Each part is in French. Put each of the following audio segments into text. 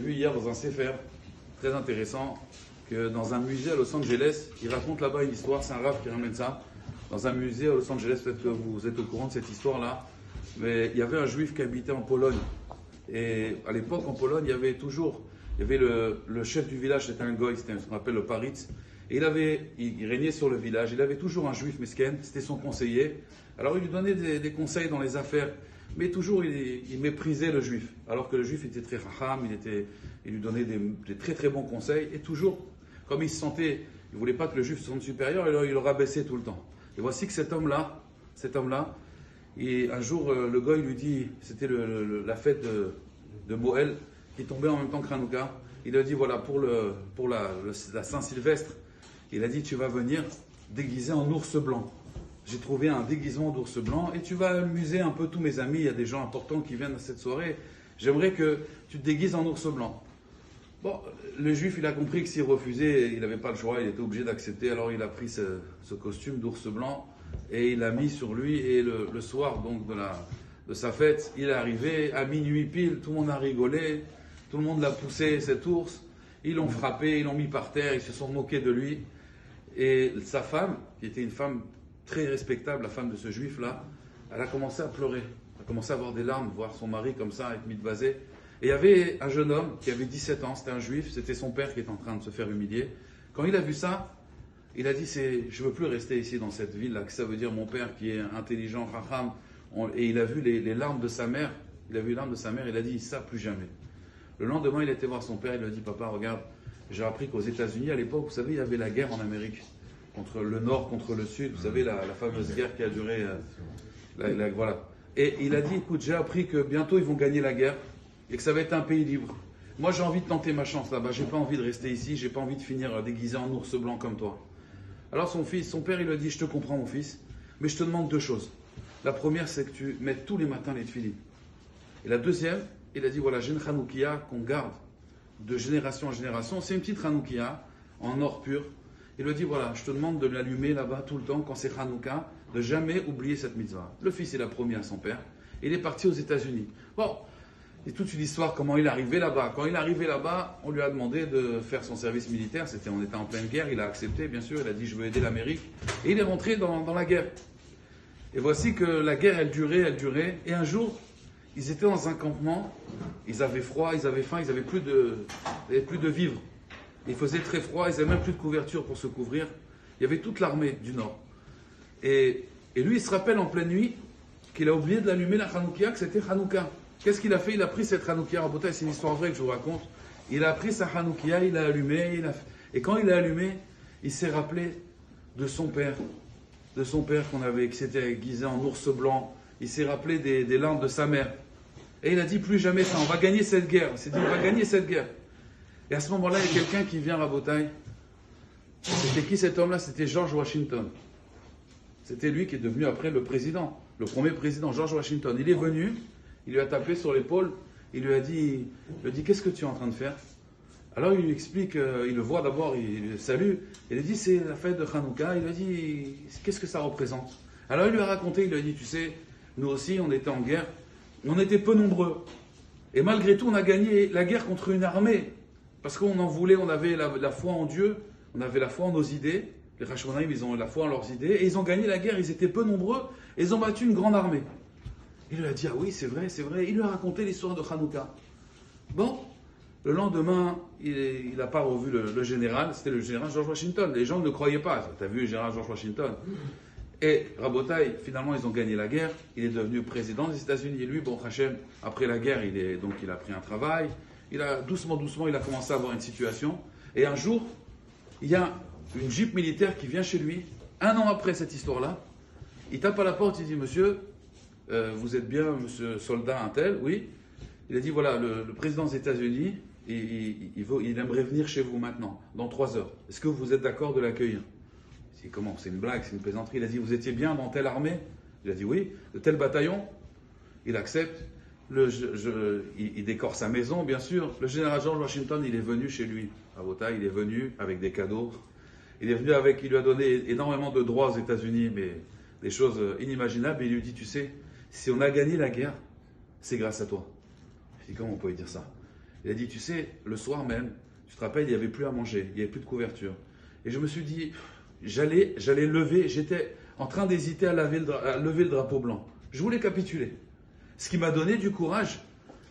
vu hier dans un Sefer, très intéressant, que dans un musée à Los Angeles, il raconte là-bas une histoire, c'est un rave qui ramène ça. Dans un musée à Los Angeles, peut-être que vous êtes au courant de cette histoire-là, mais il y avait un juif qui habitait en Pologne. Et à l'époque, en Pologne, il y avait le chef du village, c'était un goy, c'était ce qu'on appelle le paritz. Et il régnait sur le village. Il avait toujours un juif mesken, c'était son conseiller. Alors il lui donnait des conseils dans les affaires, mais toujours il méprisait le juif. Alors que le juif était très raham, il lui donnait des très très bons conseils. Et toujours, comme il se sentait, il ne voulait pas que le juif se sente supérieur, alors il le rabaissait tout le temps. Et voici que cet homme-là, et un jour le goy lui dit, c'était la fête de Moël, qui tombait en même temps que Hanouka. Il lui a dit, voilà, pour la Saint-Sylvestre, il a dit, tu vas venir déguisé en ours blanc. J'ai trouvé un déguisement d'ours blanc et tu vas amuser un peu tous mes amis. Il y a des gens importants qui viennent à cette soirée. J'aimerais que tu te déguises en ours blanc. Bon, le juif, il a compris que s'il refusait, il n'avait pas le choix, il était obligé d'accepter. Alors il a pris ce costume d'ours blanc et il l'a mis sur lui. Et le soir donc de sa fête, il est arrivé à minuit pile, tout le monde a rigolé, tout le monde l'a poussé, cet ours. Ils l'ont frappé, ils l'ont mis par terre, ils se sont moqués de lui. Et sa femme, qui était une femme très respectable, la femme de ce juif-là, elle a commencé à pleurer. Elle a commencé à avoir des larmes, voir son mari comme ça, être mitvasé. Et il y avait un jeune homme qui avait 17 ans, c'était un juif, c'était son père qui était en train de se faire humilier. Quand il a vu ça, il a dit, je ne veux plus rester ici dans cette ville-là, que ça veut dire mon père qui est intelligent, raham. Et il a vu les larmes de sa mère, il a dit, ça plus jamais. Le lendemain, il était voir son père, il lui a dit, papa, regarde, j'ai appris qu'aux États-Unis, à l'époque, vous savez, il y avait la guerre en Amérique, contre le Nord, contre le Sud, vous savez, la fameuse guerre qui a duré, voilà. Et il a dit, écoute, j'ai appris que bientôt ils vont gagner la guerre et que ça va être un pays libre. Moi, j'ai envie de tenter ma chance là-bas, j'ai pas envie de rester ici, j'ai pas envie de finir déguisé en ours blanc comme toi. Alors son père, il lui a dit, je te comprends mon fils, mais je te demande deux choses. La première, c'est que tu mettes tous les matins les tefilines. Et la deuxième, il a dit, voilà, j'ai une Hanoukia qu'on garde de génération en génération. C'est une petite Hanoukia en or pur. Il lui a dit, voilà, je te demande de l'allumer là-bas tout le temps quand c'est Hanouka, de jamais oublier cette mitzvah. Le fils, il a promis à son père. Il est parti aux États-Unis. Bon, c'est toute une histoire comment il est arrivé là-bas. Quand il est arrivé là-bas, on lui a demandé de faire son service militaire. On était en pleine guerre, il a accepté, bien sûr. Il a dit, je veux aider l'Amérique. Et il est rentré dans la guerre. Et voici que la guerre, elle durait. Et un jour, ils étaient dans un campement, ils avaient froid, ils avaient faim, ils n'avaient plus de vivres. Il faisait très froid, ils n'avaient même plus de couverture pour se couvrir. Il y avait toute l'armée du Nord. Et lui, il se rappelle en pleine nuit qu'il a oublié de l'allumer la Hanoukia, que c'était Hanouka. Qu'est-ce qu'il a fait? Il a pris cette Hanoukia, Rabotai, c'est une histoire vraie que je vous raconte. Il a pris sa Hanoukia, il l'a allumée, et quand il l'a allumée, il s'est rappelé de son père qui s'était aiguisé en ours blanc. Il s'est rappelé des larmes de sa mère. Et il a dit, plus jamais ça, on va gagner cette guerre. Il s'est dit, on va gagner cette guerre. Et à ce moment-là, il y a quelqu'un qui vient à Botaï. C'était qui cet homme-là? C'était George Washington. C'était lui qui est devenu après le premier président, George Washington. Il est venu, il lui a tapé sur l'épaule, il lui a dit, qu'est-ce que tu es en train de faire? Alors il lui explique, il le voit d'abord, il le salue, il lui dit, c'est la fête de Hanouka. Il lui a dit, qu'est-ce que ça représente? Alors il lui a raconté, il lui a dit, tu sais, nous aussi on était en guerre, on était peu nombreux. Et malgré tout, on a gagné la guerre contre une armée. Parce qu'on en voulait, on avait la foi en Dieu, on avait la foi en nos idées. Les Hashmonaïm, ils ont la foi en leurs idées. Et ils ont gagné la guerre, ils étaient peu nombreux. Et ils ont battu une grande armée. Il lui a dit, ah oui, c'est vrai, c'est vrai. Il lui a raconté l'histoire de Hanouka. Bon, le lendemain, il n'a pas revu le général. C'était le général George Washington. Les gens ne le croyaient pas. Tu as vu le général George Washington? Et Rabotai, finalement, ils ont gagné la guerre. Il est devenu président des États-Unis. Et lui, bon, Hachem, après la guerre, il a pris un travail. Doucement, il a commencé à avoir une situation. Et un jour, il y a une jeep militaire qui vient chez lui. Un an après cette histoire-là, il tape à la porte, il dit, monsieur, vous êtes bien monsieur soldat un tel? Oui. Il a dit, voilà, le président des États-Unis, il aimerait venir chez vous maintenant, dans 3 heures. Est-ce que vous êtes d'accord de l'accueillir? C'est comment? C'est une blague, c'est une plaisanterie. Il a dit, vous étiez bien dans telle armée? Il a dit, oui. De tel bataillon? Il accepte. Il décore sa maison, bien sûr. Le général George Washington, il est venu chez lui, à Botaï, il est venu avec des cadeaux. Il lui a donné énormément de droits aux États-Unis, mais des choses inimaginables. Et il lui dit, tu sais, si on a gagné la guerre, c'est grâce à toi. Je dis, comment on peut lui dire ça? Il a dit, tu sais, le soir même, tu te rappelles, il n'y avait plus à manger, il n'y avait plus de couverture. Et je me suis dit, j'allais lever, j'étais en train d'hésiter à lever le drapeau blanc. Je voulais capituler. Ce qui m'a donné du courage,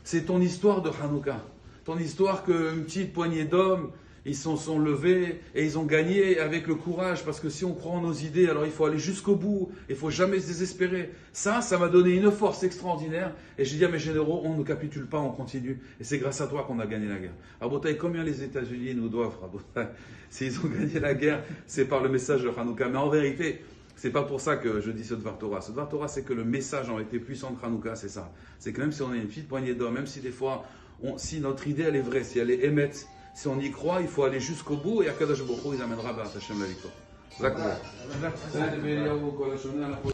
c'est ton histoire de Hanouka. Ton histoire qu'une petite poignée d'hommes, ils sont levés et ils ont gagné avec le courage. Parce que si on croit en nos idées, alors il faut aller jusqu'au bout. Il ne faut jamais se désespérer. Ça m'a donné une force extraordinaire. Et j'ai dit à mes généraux, on ne capitule pas, on continue. Et c'est grâce à toi qu'on a gagné la guerre. Rabotaï, combien les États-Unis nous doivent, Rabotaï? S'ils ont gagné la guerre, c'est par le message de Hanouka. Mais en vérité, c'est pas pour ça que je dis ce Dvar Torah. Ce Dvar Torah, c'est que le message en été puissant de Hanouka, c'est ça. C'est que même si on est une petite poignée d'hommes, même si des fois, si notre idée elle est vraie, si elle est émette, si on y croit, il faut aller jusqu'au bout et Akadosh Baruch Hu, il amènera B'at Hashem la victoire. D'accord.